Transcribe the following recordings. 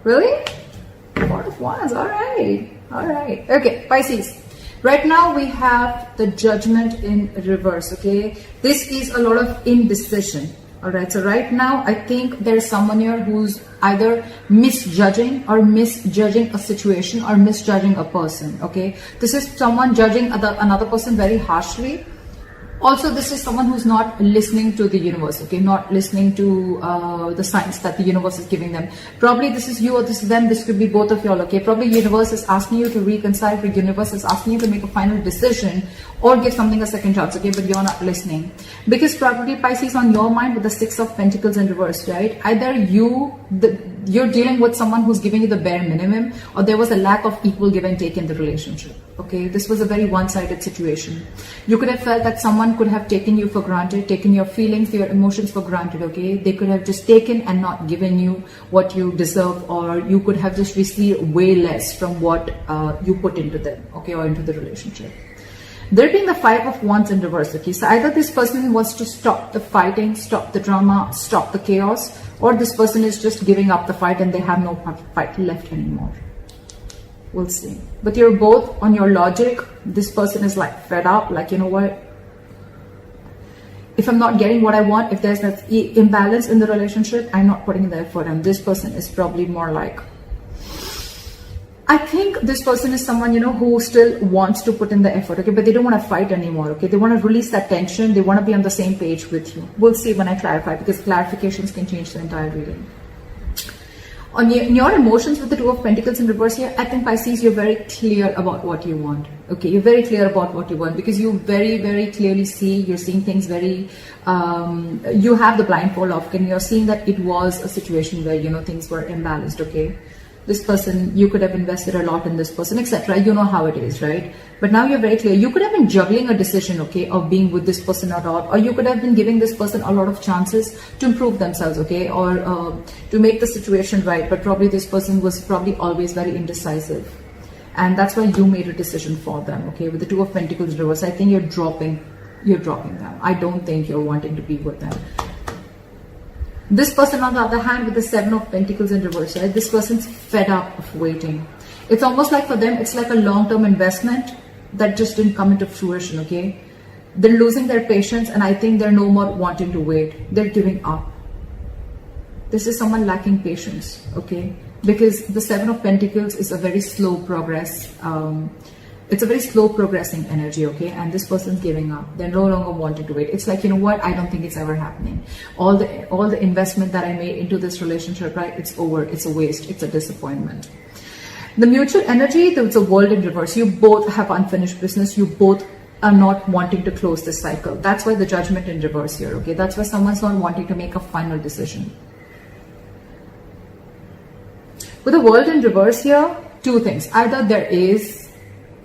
Really? Four of Wands. All right. All right. Okay, Pisces. Right now we have the Judgment in reverse. Okay, this is a lot of indecision. All right, so right now I think there's someone here who's either misjudging a situation or misjudging a person. Okay, this is someone judging another person very harshly. Also, this is someone who's not listening to the universe, okay, not listening to the signs that the universe is giving them. Probably this is you or this is them, this could be both of y'all, okay. Probably universe is asking you to reconcile, the universe is asking you to make a final decision or give something a second chance, okay, but you're not listening. Because probably Pisces on your mind with the Six of Pentacles in reverse, right? Either you're dealing with someone who's giving you the bare minimum, or there was a lack of equal give and take in the relationship. Okay, this was a very one-sided situation. You could have felt that someone could have taken you for granted, taken your feelings, your emotions for granted. Okay, they could have just taken and not given you what you deserve, or you could have just received way less from what you put into them, okay, or into the relationship. There being the Five of Wands in reverse, okay, so either this person wants to stop the fighting, stop the drama, stop the chaos, or this person is just giving up the fight and they have no fight left anymore. We'll see. But you're both on your logic. This person is like fed up, like, you know what? If I'm not getting what I want, if there's that imbalance in the relationship, I'm not putting in the effort. And this person is probably more like, I think this person is someone, you know, who still wants to put in the effort, okay, but they don't want to fight anymore, okay. They want to release that tension. They want to be on the same page with you. We'll see when I clarify, because clarifications can change the entire reading. On your emotions with the Two of Pentacles in reverse here, I think Pisces, you're very clear about what you want. Okay, you're very clear about what you want, because you very, very clearly see, you're seeing things very, you have the blindfold off, and you're seeing that it was a situation where, you know, things were imbalanced, okay. This person, you could have invested a lot in this person, etc. You know how it is, right? But now you're very clear. You could have been juggling a decision, okay, of being with this person or not, or you could have been giving this person a lot of chances to improve themselves, okay, or to make the situation right. But probably this person was probably always very indecisive, and that's why you made a decision for them, okay. With the Two of Pentacles reverse, I think you're dropping them. I don't think you're wanting to be with them. This person, on the other hand, with the Seven of Pentacles in reverse, right? This person's fed up of waiting. It's almost like for them, it's like a long-term investment that just didn't come into fruition, okay? They're losing their patience, and I think they're no more wanting to wait. They're giving up. This is someone lacking patience, okay? Because the Seven of Pentacles is a very slow progress. It's a very slow progressing energy, okay? And this person's giving up. They're no longer wanting to wait. It's like, you know what? I don't think it's ever happening. All the investment that I made into this relationship, right? It's over. It's a waste. It's a disappointment. The mutual energy, there's a World in reverse. You both have unfinished business. You both are not wanting to close this cycle. That's why the Judgment in reverse here, okay? That's why someone's not wanting to make a final decision. With the World in reverse here, two things. Either there is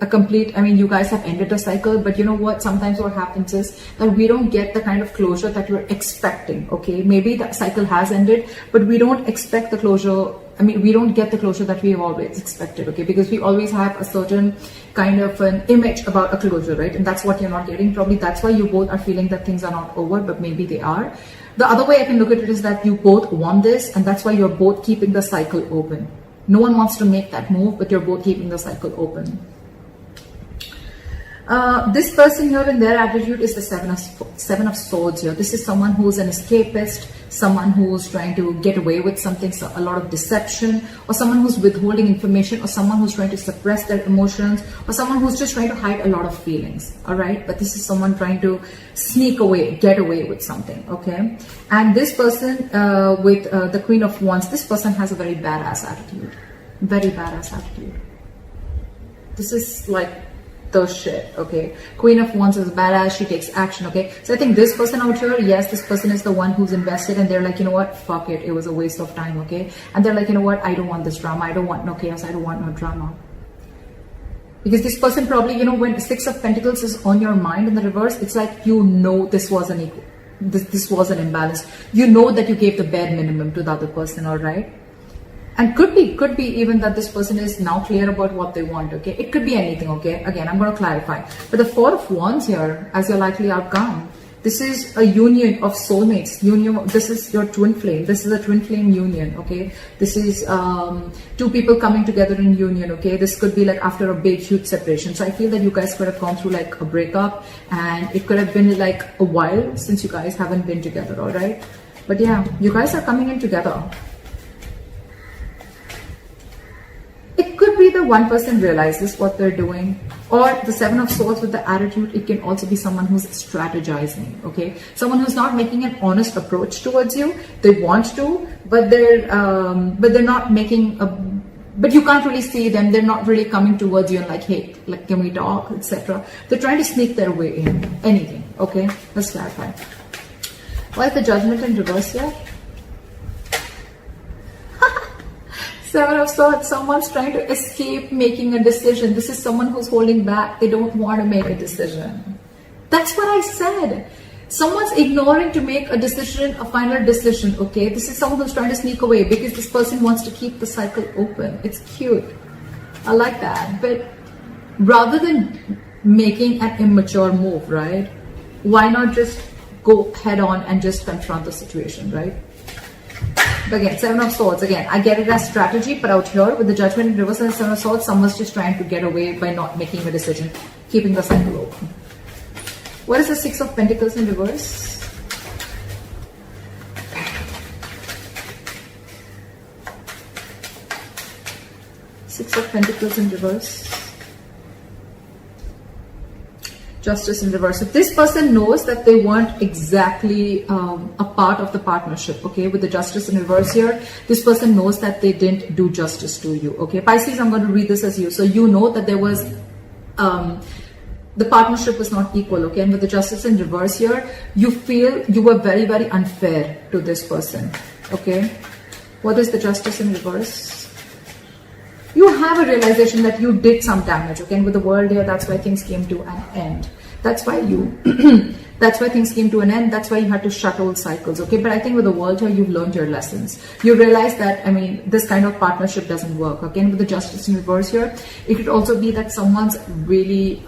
a complete, I mean, you guys have ended a cycle, but you know what? Sometimes what happens is that we don't get the kind of closure that you're expecting, okay? Maybe the cycle has ended, but we don't expect the closure. I mean, we don't get the closure that we have always expected, okay? Because we always have a certain kind of an image about a closure, right? And that's what you're not getting. Probably that's why you both are feeling that things are not over, but maybe they are. The other way I can look at it is that you both want this, and that's why you're both keeping the cycle open. No one wants to make that move, but you're both keeping the cycle open. This person here, in their attitude, is the Seven of Swords here. This is someone who's an escapist, someone who's trying to get away with something, so a lot of deception, or someone who's withholding information, or someone who's trying to suppress their emotions, or someone who's just trying to hide a lot of feelings, all right? But this is someone trying to sneak away, get away with something, okay? And this person with the Queen of Wands, this person has a very badass attitude, very badass attitude. This is like the shit, okay? Queen of Wands is badass. She takes action, okay? So I think this person out here, yes, this person is the one who's invested, and they're like, you know what, fuck it, it was a waste of time, okay? And they're like, you know what, I don't want this drama, I don't want no chaos, I don't want no drama. Because this person probably, you know, when the Six of Pentacles is on your mind in the reverse, it's like, you know, this was an equal, this was an imbalance. You know that you gave the bare minimum to the other person, all right? And could be even that this person is now clear about what they want, okay? It could be anything, okay? Again, I'm going to clarify. But the Four of Wands here, as your likely outcome, This is a union of soulmates. This is your twin flame. This is a twin flame union, okay? This is two people coming together in union, okay? This could be like after a big, huge separation. So I feel that you guys could have gone through like a breakup, and it could have been like a while since you guys haven't been together, all right? But yeah, you guys are coming in together. It could be the one person realizes what they're doing, or the Seven of Swords with the attitude. It can also be someone who's strategizing, okay? Someone who's not making an honest approach towards you. They want to, but they're not making a, but you can't really see them. They're not really coming towards you and like, hey, like, can we talk, etc. They're trying to sneak their way in. Anything, okay? Let's clarify. Why is the Judgment in reverse here? Seven of Swords, someone's trying to escape making a decision. This is someone who's holding back. They don't want to make a decision. That's what I said. Someone's ignoring to make a decision, a final decision, okay? This is someone who's trying to sneak away because this person wants to keep the cycle open. It's cute. I like that. But rather than making an immature move, right? Why not just go head on and just confront the situation, right? But again, Seven of Swords, again, I get it as strategy, but out here with the Judgment in reverse and the Seven of Swords, someone's just trying to get away by not making a decision, keeping the cycle open. What is the Six of Pentacles in reverse? Six of Pentacles in reverse. Justice in reverse. So this person knows that they weren't exactly a part of the partnership, okay? With the Justice in reverse here, this person knows that they didn't do justice to you, okay? Pisces, I'm going to read this as you. So you know that there was, the partnership was not equal, okay? And with the Justice in reverse here, you feel you were very, very unfair to this person, okay? What is the Justice in reverse? You have a realization that you did some damage, okay? And with the World here, that's why things came to an end. That's why that's why things came to an end. That's why you had to shut old cycles, okay? But I think with the World here, you've learned your lessons. You realize that, I mean, this kind of partnership doesn't work, okay? And with the Justice in reverse here, it could also be that someone's really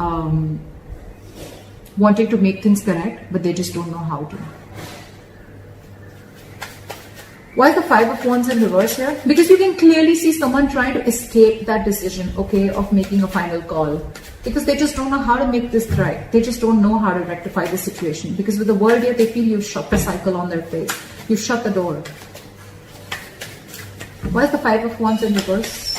wanting to make things correct, but they just don't know how to. Why is the Five of Wands in reverse here? Because you can clearly see someone trying to escape that decision, okay, of making a final call. Because they just don't know how to make this right. They just don't know how to rectify the situation. Because with the World here, they feel you've shut the cycle on their face. You've shut the door. Why is the Five of Wands in reverse?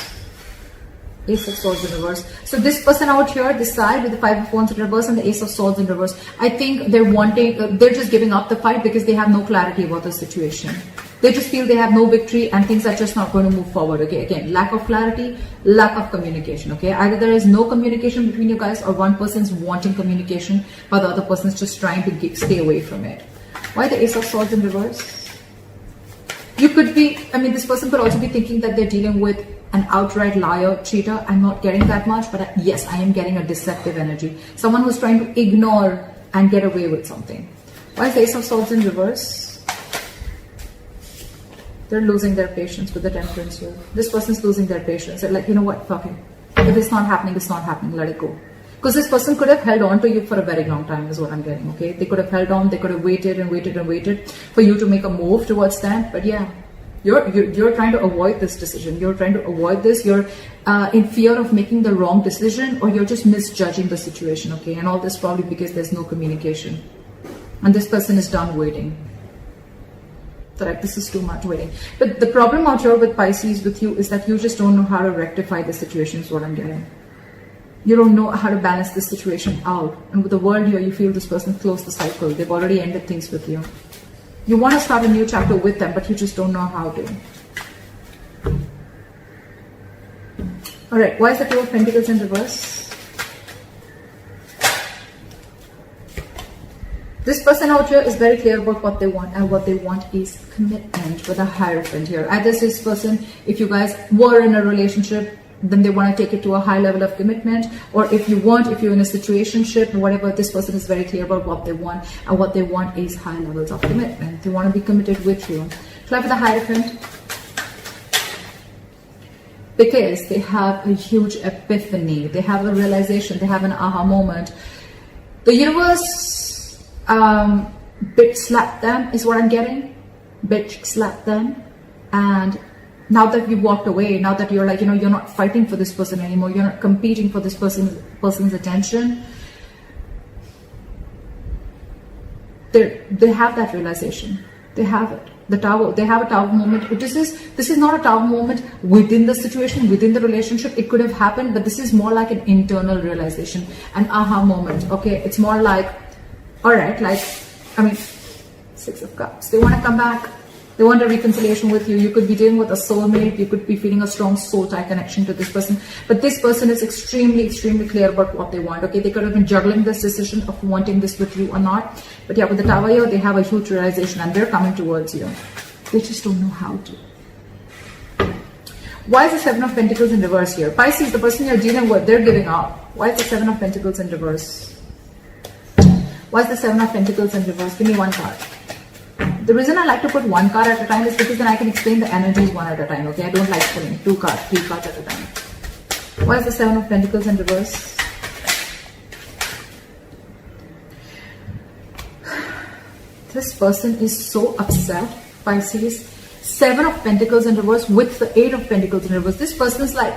Ace of Swords in reverse. So this person out here, this side with the Five of Wands in reverse and the Ace of Swords in reverse, I think they're wanting, they're just giving up the fight because they have no clarity about the situation. They just feel they have no victory and things are just not going to move forward, okay? Again, lack of clarity, lack of communication, okay? Either there is no communication between you guys, or one person's wanting communication, but the other person's just trying to stay away from it. Why the Ace of Swords in reverse? You could be, I mean, this person could also be thinking that they're dealing with an outright liar, cheater. I'm not getting that much, but yes, I am getting a deceptive energy. Someone who's trying to ignore and get away with something. Why is the Ace of Swords in reverse? They're losing their patience with the Temperance here. This person's losing their patience. They're like, you know what, fuck it. If it's not happening, it's not happening. Let it go. Because this person could have held on to you for a very long time is what I'm getting, okay? They could have held on. They could have waited and waited and waited for you to make a move towards that. But yeah, you're trying to avoid this decision. You're trying to avoid this. You're in fear of making the wrong decision, or you're just misjudging the situation, okay? And all this probably because there's no communication. And this person is done waiting. Correct, this is too much waiting. But the problem out here with Pisces, with you, is that you just don't know how to rectify the situation is what I'm getting. You don't know how to balance this situation out. And with the World here, you feel this person closed the cycle. They've already ended things with you. You want to start a new chapter with them, but you just don't know how to. Alright, why is the Two of Pentacles in reverse? This person out here is very clear about what they want, and what they want is commitment with a Hierophant here. Either this person, if you guys were in a relationship, then they want to take it to a high level of commitment, or if you're in a situationship, whatever, this person is very clear about what they want, and what they want is high levels of commitment. They want to be committed with you. Fly for the Hierophant. Because they have a huge epiphany, they have a realization, they have an aha moment. The universe, Bitch slap them is what I'm getting. Bitch slap them. And now that you've walked away, now that you're like, you know, you're not fighting for this person anymore, you're not competing for this person's attention, they have that realization. They have it. The tower, they have a tower moment. This is not a tower moment within the situation, within the relationship. It could have happened, but this is more like an internal realization, an aha moment. Okay, it's more like, all right, like, I mean, Six of Cups. They want to come back. They want a reconciliation with you. You could be dealing with a soulmate. You could be feeling a strong soul tie connection to this person. But this person is extremely, extremely clear about what they want. Okay, they could have been juggling this decision of wanting this with you or not. But yeah, with the Tower here, they have a huge realization and they're coming towards you. They just don't know how to. Why is the Seven of Pentacles in reverse here? Pisces, the person you're dealing with, they're giving up. Why is the Seven of Pentacles in reverse? Why is the Seven of Pentacles in reverse? Give me one card. The reason I like to put one card at a time is because then I can explain the energies one at a time, okay? I don't like pulling two cards, three cards at a time. Why is the Seven of Pentacles in reverse? This person is so upset, Pisces. Seven of Pentacles in reverse with the Eight of Pentacles in reverse. This person is like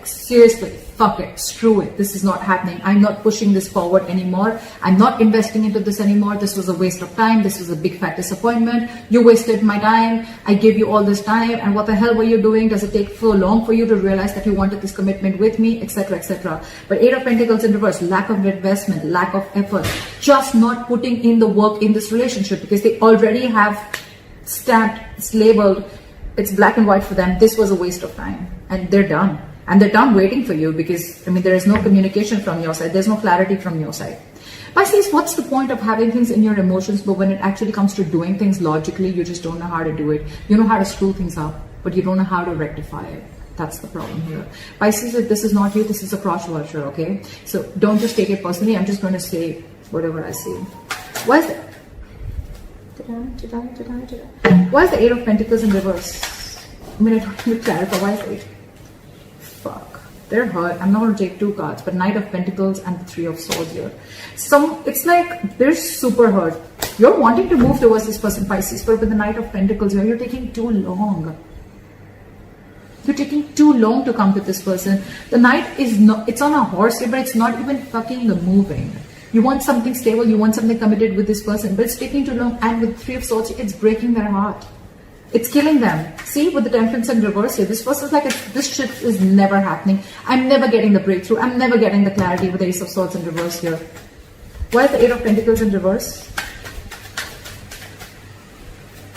seriously, fuck it, screw it. This is not happening. I'm not pushing this forward anymore. I'm not investing into this anymore. This was a waste of time. This was a big fat disappointment. You wasted my time. I gave you all this time. And what the hell were you doing? Does it take so long for you to realize that you wanted this commitment with me, etc., etc.? But Eight of Pentacles in reverse, lack of investment, lack of effort, just not putting in the work in this relationship because they already have stamped, it's labeled, it's black and white for them. This was a waste of time and they're done. And they're done waiting for you because, I mean, there is no communication from your side. There's no clarity from your side. Pisces, what's the point of having things in your emotions, but when it actually comes to doing things logically, you just don't know how to do it. You know how to screw things up, but you don't know how to rectify it. That's the problem here. Pisces, if this is not you, this is a cross watcher, okay? So don't just take it personally. I'm just going to say whatever I see. Why is that? Why is the Eight of Pentacles in reverse? I mean, I don't need to clarify. Why is the Eight? Fuck, they're hurt. I'm not going to take two cards, but Knight of Pentacles and the Three of Swords here. It's like they're super hurt. You're wanting to move towards this person, Pisces, but with the Knight of Pentacles here, you're taking too long. You're taking too long to come to this person. The Knight is not, it's on a horse here, but it's not even fucking moving. You want something stable, you want something committed with this person, but it's taking too long. And with Three of Swords, it's breaking their heart. It's killing them. See, with the Temperance in reverse here, this person's like, this shit is never happening. I'm never getting the breakthrough. I'm never getting the clarity with the Ace of Swords in reverse here. Why is the Eight of Pentacles in reverse?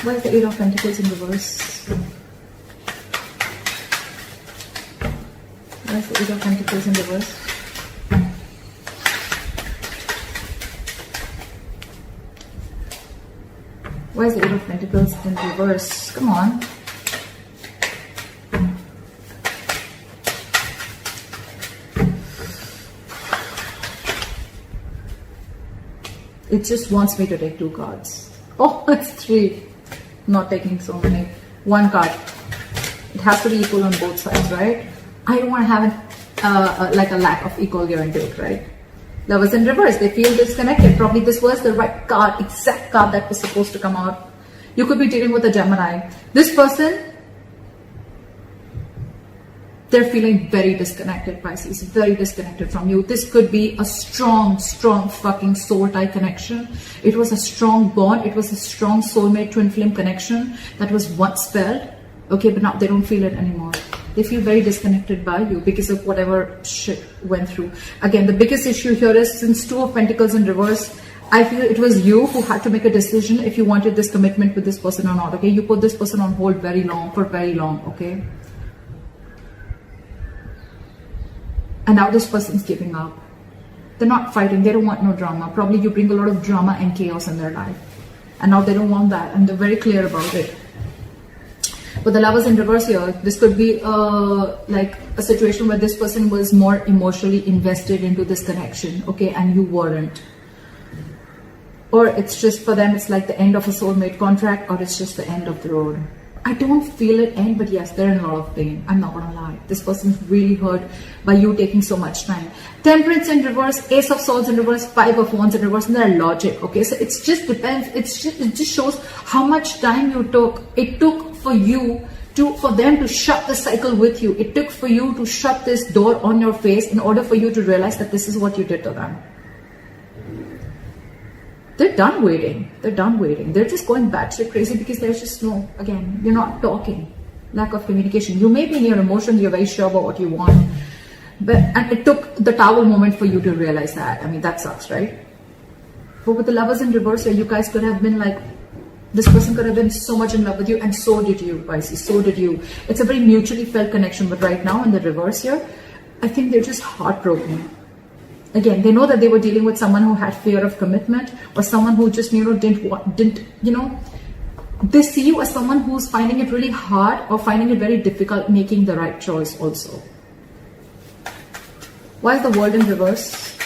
Why is the Eight of Pentacles in reverse? Why is the Eight of Pentacles in reverse? Why is the Eight of Pentacles in reverse? Come on. It just wants me to take two cards. Oh, it's three. Not taking so many. One card. It has to be equal on both sides, right? I don't want to have like a lack of equal give and take, right? Lovers in reverse, they feel disconnected. Probably this was the right card, exact card that was supposed to come out. You could be dealing with a Gemini. This person, they're feeling very disconnected, Pisces, very disconnected from you. This could be a strong, strong fucking soul tie connection. It was a strong bond. It was a strong soulmate twin flame connection that was once felt. Okay, but now they don't feel it anymore. They feel very disconnected by you because of whatever shit went through. Again, the biggest issue here is since Two of Pentacles in reverse, I feel it was you who had to make a decision if you wanted this commitment with this person or not, okay? You put this person on hold for very long, okay? And now this person's giving up. They're not fighting. They don't want no drama. Probably you bring a lot of drama and chaos in their life. And now they don't want that. And they're very clear about it. But the Lovers in reverse here, this could be like a situation where this person was more emotionally invested into this connection, okay, and you weren't. Or it's just for them, it's like the end of a soulmate contract, or it's just the end of the road. I don't feel it end, but yes, they're in a lot of pain. I'm not gonna lie. This person's really hurt by you taking so much time. Temperance in reverse, Ace of Swords in reverse, Five of Wands in reverse, and their logic. Okay, so it just depends. It just shows how much time it took for you for them to shut the cycle with you. It took for you to shut this door on your face in order for you to realize that this is what you did to them. They're done waiting. They're done waiting. They're just going batshit crazy because there's just no, again, you're not talking. Lack of communication. You may be in your emotions, you're very sure about what you want. And it took the Tower moment for you to realize that. I mean, that sucks, right? But with the Lovers in reverse here, you guys could have been like, this person could have been so much in love with you, and so did you, Pisces, so did you. It's a very mutually felt connection, but right now in the reverse here, I think they're just heartbroken. Again, they know that they were dealing with someone who had fear of commitment, or someone who just, they see you as someone who's finding it really hard or finding it very difficult making the right choice also. Why is the World in reverse?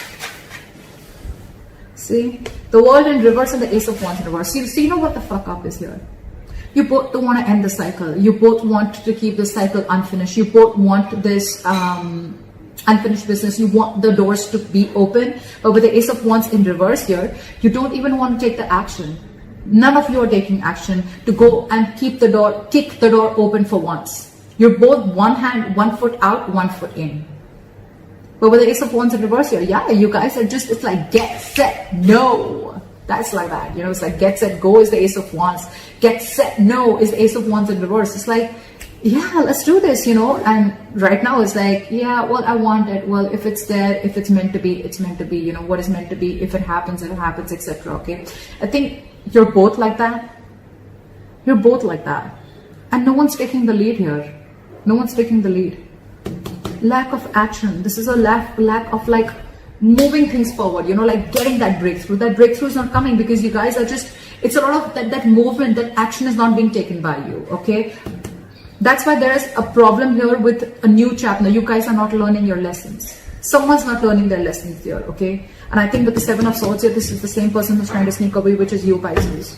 See, the World in reverse and the Ace of Wands in reverse. So you know what the fuck up is here. You both don't want to end the cycle. You both want to keep the cycle unfinished. You both want this unfinished business. You want the doors to be open. But with the Ace of Wands in reverse here, you don't even want to take the action. None of you are taking action to go and kick the door open for once. You're both one foot out, 1 foot in. But with the Ace of Wands in reverse here, yeah, you guys are just, it's like get, set, no. That's like that, it's like get, set, go is the Ace of Wands. Get, set, no is the Ace of Wands in reverse. It's like, yeah, let's do this, and right now it's like, yeah, well, I want it. Well, if it's there, if it's meant to be, it's meant to be, what is meant to be. If it happens, etc. Okay. I think you're both like that. You're both like that. And no one's taking the lead here. No one's taking the lead. Lack of action. This is a lack of like moving things forward, like getting that breakthrough. That breakthrough is not coming because you guys are just, it's a lot of that movement, that action is not being taken by you, okay? That's why there is a problem here with a new chapter. You guys are not learning your lessons. Someone's not learning their lessons here, okay? And I think with the Seven of Swords here, this is the same person who's trying to sneak away, which is you, Pisces.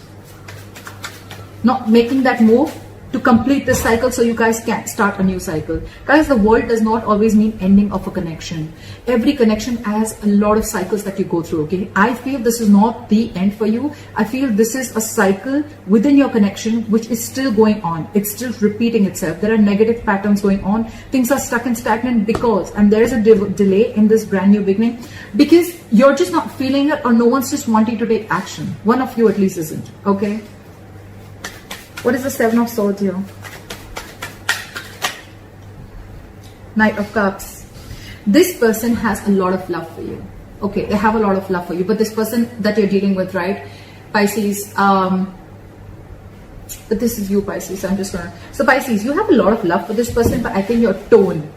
Not making that move to complete this cycle so you guys can start a new cycle. Guys, the world does not always mean ending of a connection. Every connection has a lot of cycles that you go through, okay? I feel this is not the end for you. I feel this is a cycle within your connection which is still going on. It's still repeating itself. There are negative patterns going on. Things are stuck and stagnant because, and there is a delay in this brand new beginning because you're just not feeling it, or no one's just wanting to take action. One of you at least isn't, okay? What is the Seven of Swords here? Knight of Cups. This person has a lot of love for you. Okay, they have a lot of love for you. But this person that you're dealing with, right? Pisces, but this is you, Pisces. I'm just gonna... So Pisces, you have a lot of love for this person, but I think you're torn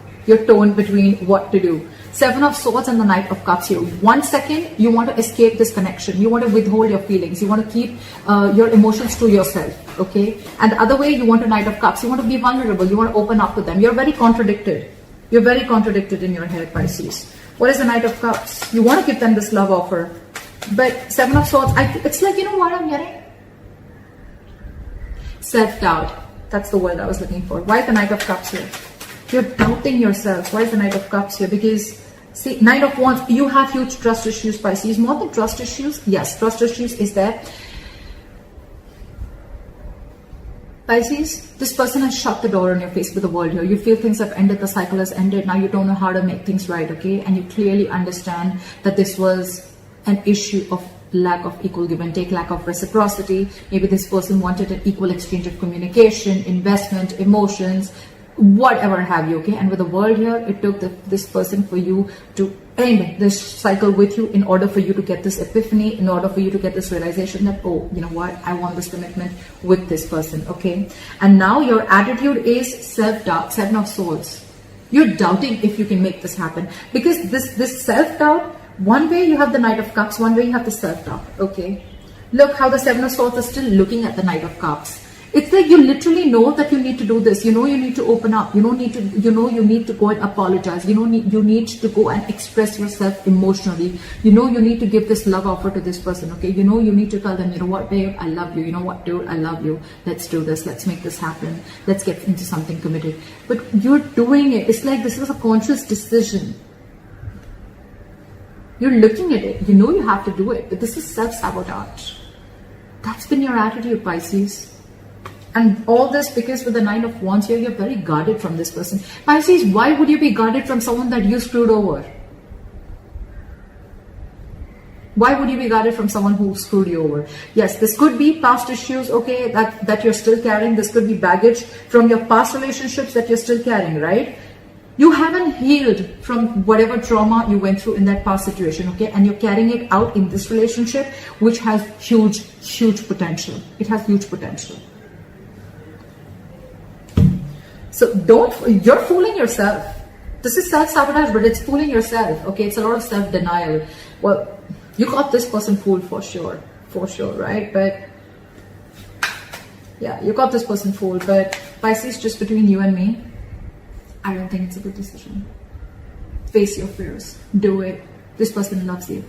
between what to do. Seven of Swords and the Knight of Cups here. 1 second, you want to escape this connection. You want to withhold your feelings. You want to keep your emotions to yourself, okay? And the other way, you want a Knight of Cups. You want to be vulnerable. You want to open up to them. You're very contradicted. You're very contradicted in your head, Pisces. What is the Knight of Cups? You want to give them this love offer. But Seven of Swords, it's like, what I'm hearing? Self-doubt. That's the word I was looking for. Why is the Knight of Cups here? You're doubting yourself. Why is the Knight of Cups here? Because, see, Knight of Wands, you have huge trust issues, Pisces. More than trust issues, yes, trust issues is there. Pisces, this person has shut the door on your face with the world here. You feel things have ended, the cycle has ended. Now you don't know how to make things right, okay? And you clearly understand that this was an issue of lack of equal give and take, lack of reciprocity. Maybe this person wanted an equal exchange of communication, investment, emotions, whatever have you, okay? And with the world here, it took this person for you to end this cycle with you in order for you to get this epiphany, in order for you to get this realization that, oh, you know what, I want this commitment with this person, okay? And now your attitude is self-doubt. Seven of Swords. You're doubting if you can make this happen, because this self-doubt, one way you have the Knight of Cups, one way you have the self-doubt, okay? Look how the Seven of Swords is still looking at the Knight of Cups. It's like you literally know that you need to do this. You know you need to open up. You need to go and apologize. You need to go and express yourself emotionally. You need to give this love offer to this person, okay? You need to tell them, you know what, babe, I love you. You know what, dude, I love you. Let's do this. Let's make this happen. Let's get into something committed. But you're doing it. It's like this is a conscious decision. You're looking at it. You know you have to do it. But this is self-sabotage. That's been your attitude, Pisces. And all this because with the 9 of Wands here, you're very guarded from this person. Pisces, why would you be guarded from someone that you screwed over? Why would you be guarded from someone who screwed you over? Yes, this could be past issues, okay, that you're still carrying. This could be baggage from your past relationships that you're still carrying, right? You haven't healed from whatever trauma you went through in that past situation, okay? And you're carrying it out in this relationship, which has huge, huge potential. It has huge potential. So you're fooling yourself. This is self-sabotage, but it's fooling yourself, okay? It's a lot of self-denial. Well, you got this person fooled for sure, right? But yeah, you got this person fooled, but Pisces, just between you and me, I don't think it's a good decision. Face your fears. Do it. This person loves you.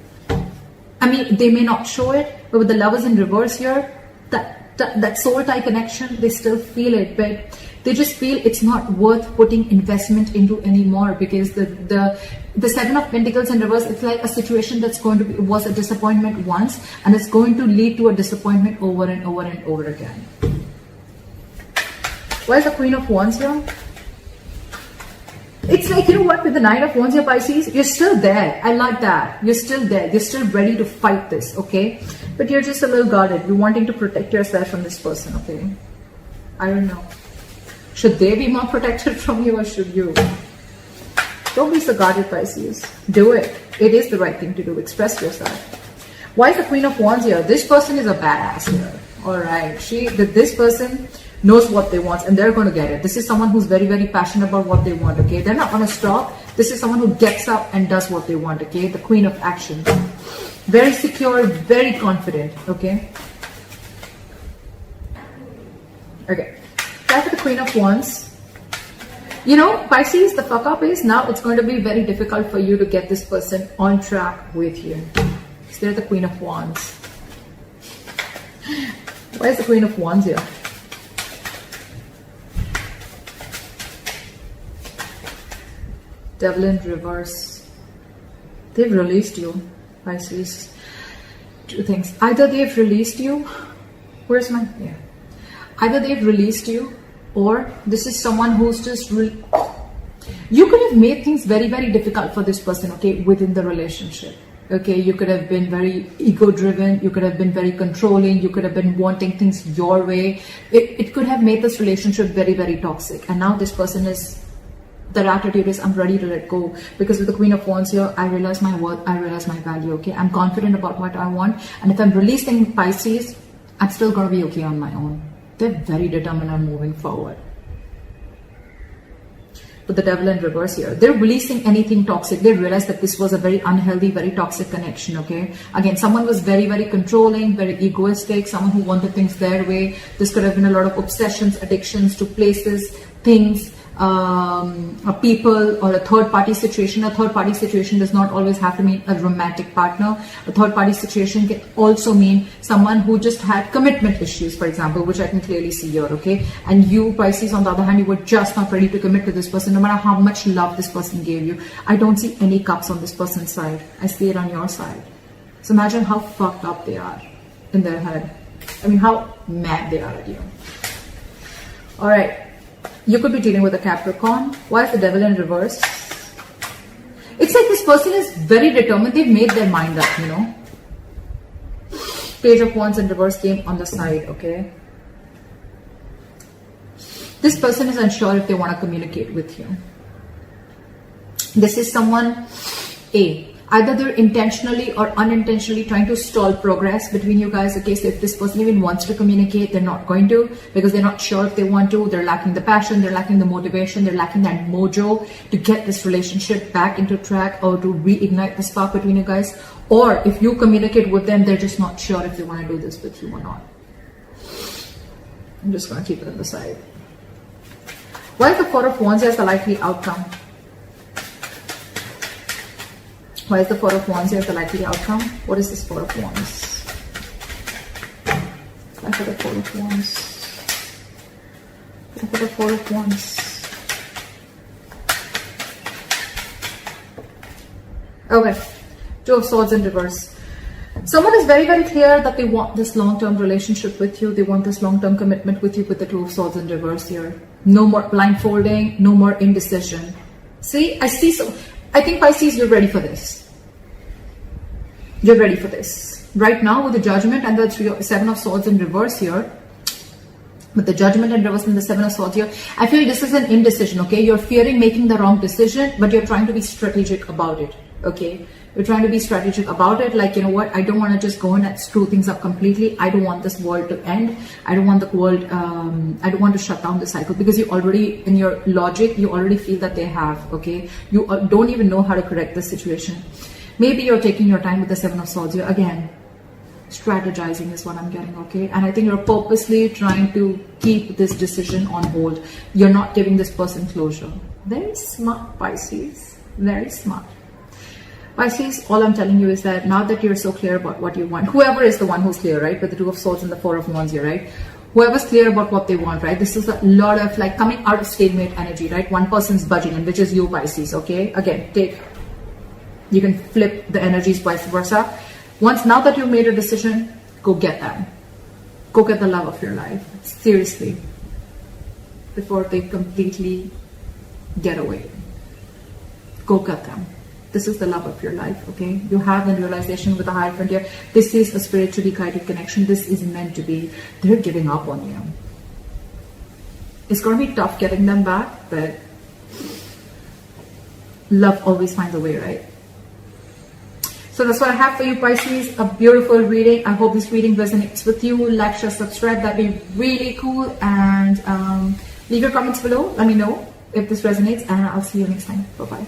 I mean, they may not show it, but with the Lovers in reverse here, that soul tie connection, they still feel it, but they just feel it's not worth putting investment into anymore, because the 7 of Pentacles in reverse, it's like a situation that's going to be, was a disappointment once, and it's going to lead to a disappointment over and over and over again. Why is the Queen of Wands here? It's like, you know what, with the 9 of Wands here, Pisces, you're still there. I like that. You're still there. You're still ready to fight this, okay? But you're just a little guarded. You're wanting to protect yourself from this person, okay? I don't know. Should they be more protected from you, or should you? Don't be so guarded, Pisces. Do it. It is the right thing to do. Express yourself. Why is the Queen of Wands here? This person is a badass here. Alright. This person knows what they want, and they're going to get it. This is someone who's very, very passionate about what they want, okay? They're not going to stop. This is someone who gets up and does what they want, okay? The Queen of Action. Very secure, very confident, okay? Okay. Back to the Queen of Wands. You know, Pisces, the fuck up is now it's going to be very difficult for you to get this person on track with you. So they're the Queen of Wands. Why is the Queen of Wands here? Devil in reverse. They've released you, Pisces. Two things. Either they've released you. Where's my... Yeah. Either they've released you, or this is someone who's just... You could have made things very, very difficult for this person, okay, within the relationship. Okay, you could have been very ego-driven. You could have been very controlling. You could have been wanting things your way. It could have made this relationship very, very toxic. And now this person is... Their attitude is, I'm ready to let go. Because with the Queen of Wands here, I realize my worth, I realize my value, okay? I'm confident about what I want. And if I'm releasing Pisces, I'm still going to be okay on my own. They're very determined on moving forward. With the Devil in reverse here, they're releasing anything toxic. They realize that this was a very unhealthy, very toxic connection, okay? Again, someone was very, very controlling, very egoistic, someone who wanted things their way. This could have been a lot of obsessions, addictions to places, things, a people, or a third-party situation. A third-party situation does not always have to mean a romantic partner. A third-party situation can also mean someone who just had commitment issues, for example, which I can clearly see here, okay? And you, Pisces, on the other hand, you were just not ready to commit to this person, no matter how much love this person gave you. I don't see any cups on this person's side. I see it on your side. So imagine how fucked up they are in their head. I mean, how mad they are at you. All right. You could be dealing with a Capricorn. Why is the Devil in reverse? It's like this person is very determined. They've made their mind up, you know. Page of Wands in reverse came on the side, okay. This person is unsure if they want to communicate with you. This is someone, either they're intentionally or unintentionally trying to stall progress between you guys. Okay, so if this person even wants to communicate, they're not going to, because they're not sure if they want to. They're lacking the passion, they're lacking the motivation, they're lacking that mojo to get this relationship back into track, or to reignite the spark between you guys. Or if you communicate with them, they're just not sure if they want to do this with you or not. I'm just going to keep it on the side. Why is the Four of Wands as the likely outcome? Why is the Four of Wands here the likely outcome? What is this Four of Wands? Why for the Four of Wands? Why for the Four of Wands? Okay, Two of Swords in reverse. Someone is very, very clear that they want this long-term relationship with you. They want this long-term commitment with you with the Two of Swords in reverse here. No more blindfolding, no more indecision. See, I think Pisces, you're ready for this. You're ready for this. Right now with the Judgment and the Seven of Swords in reverse here, with the Judgment in reverse and the Seven of Swords here, I feel this is an indecision, okay? You're fearing making the wrong decision, but you're trying to be strategic about it, okay? You're trying to be strategic about it, like, you know what, I don't want to just go in and screw things up completely. I don't want this world to end. I don't want the world, I don't want to shut down the cycle, because you already, in your logic, you already feel that they have, okay? You don't even know how to correct the situation. Maybe you're taking your time with the Seven of Swords here. Again, strategizing is what I'm getting, okay? And I think you're purposely trying to keep this decision on hold. You're not giving this person closure. Very smart, Pisces. Very smart. Pisces, all I'm telling you is that now that you're so clear about what you want, whoever is the one who's clear, right, with the Two of Swords and the Four of Wands here, right, whoever's clear about what they want, right, this is a lot of like coming out of stalemate energy, right, one person's budging, and which is you, Pisces, okay? Again, you can flip the energies vice versa. Now that you've made a decision, go get them. Go get the love of your life, seriously, before they completely get away. Go get them. This is the love of your life, okay? You have the realization with the Hierophant here. This is a spiritually guided connection. This is meant to be. They're giving up on you. It's going to be tough getting them back, but love always finds a way, right? So that's what I have for you, Pisces. A beautiful reading. I hope this reading resonates with you. Like, share, subscribe. That'd be really cool. And leave your comments below. Let me know if this resonates. And I'll see you next time. Bye-bye.